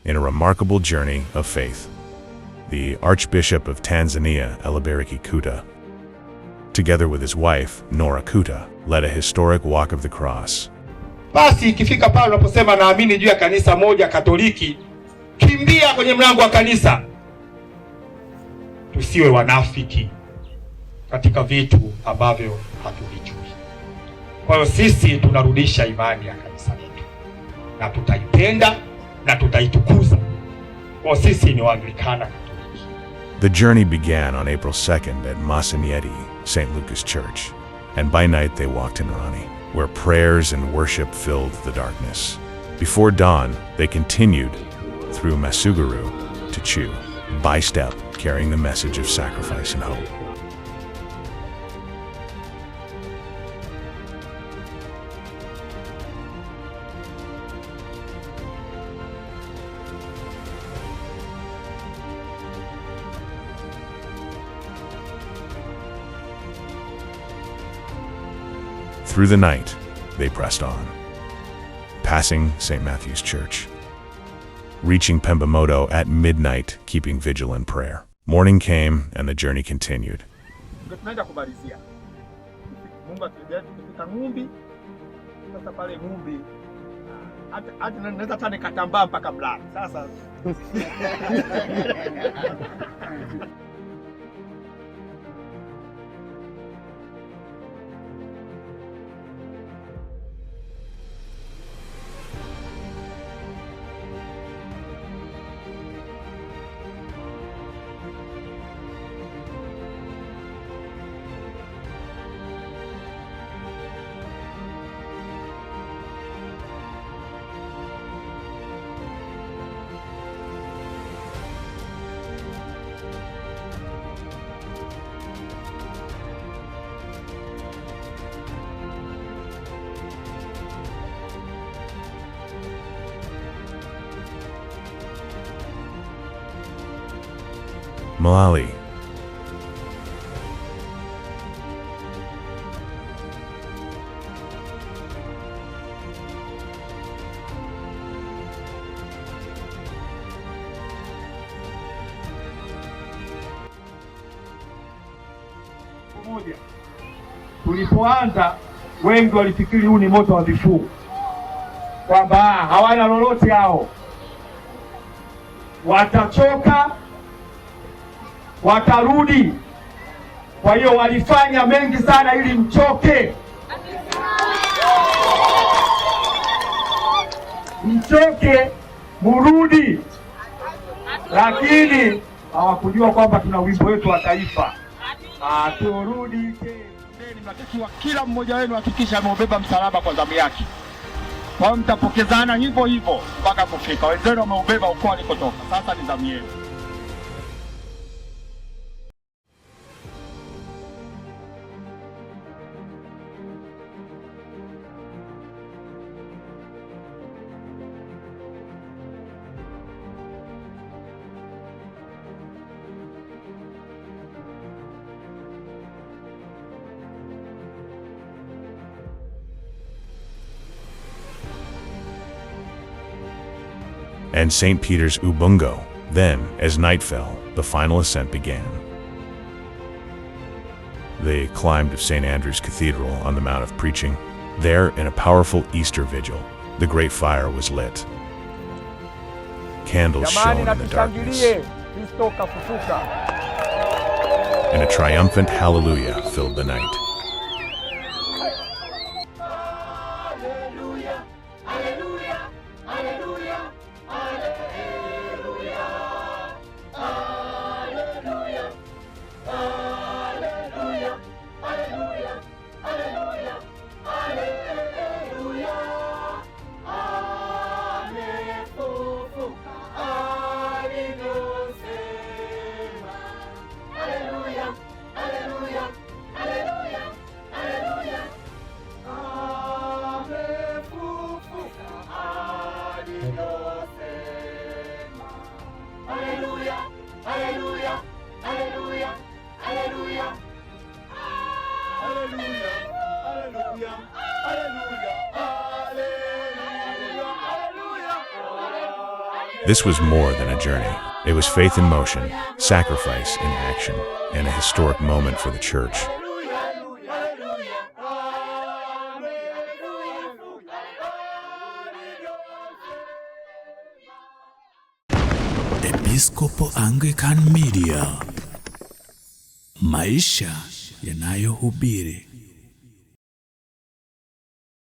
in a remarkable journey of faith. The Archbishop of Tanzania, Elibariki Kuta, together with his wife, Nora Kuta, led a historic walk of the cross. Basi ikifika pale unaposema naamini juu ya kanisa moja Katoliki, kimbia kwenye mlango wa kanisa. Tusiwe wanafiki katika vitu ambavyo hatuvijui. Kwa hiyo sisi tunarudisha imani ya kanisa letu na tutaipenda na tutaitukuza. Kwa sisi ni Waanglikana Katoliki. The journey began on April 2nd at Masanieti, St. Lucas Church, and by night they walked in Rani, where prayers and worship filled the darkness. Before dawn, they continued through Masuguru to Chu, by step, carrying the message of sacrifice and hope. Through the night, they pressed on, passing St. Matthew's Church, reaching Pembamoto at midnight, keeping vigil in prayer. Morning came and the journey continued. Malali. Tulipoanza wengi walifikiri huu ni moto wa vifuu, kwamba hawana lolote hao, watachoka, watarudi. Kwa hiyo walifanya mengi sana ili mchoke, mchoke, murudi, lakini hawakujua kwamba tuna wimbo wetu wa taifa, turudi tena. Mnatakiwa kila mmoja wenu hakikisha ameubeba msalaba kwa zamu yake. Kwa hiyo mtapokezana hivyo hivyo mpaka kufika. Wenzenu wameubeba huko walikotoka, sasa ni zamu yenu. And St. Peter's Ubungo. Then, as night fell, the final ascent began. They climbed to St. Andrew's Cathedral on the Mount of Preaching. There, in a powerful Easter vigil, the great fire was lit. Candles shone in the darkness, and a triumphant hallelujah filled the night. Hallelujah, hallelujah, hallelujah. This was more than a journey. It was faith in motion, sacrifice in action, and a historic moment for the church. Episcopal Anglican Media, maisha yanayohubiri.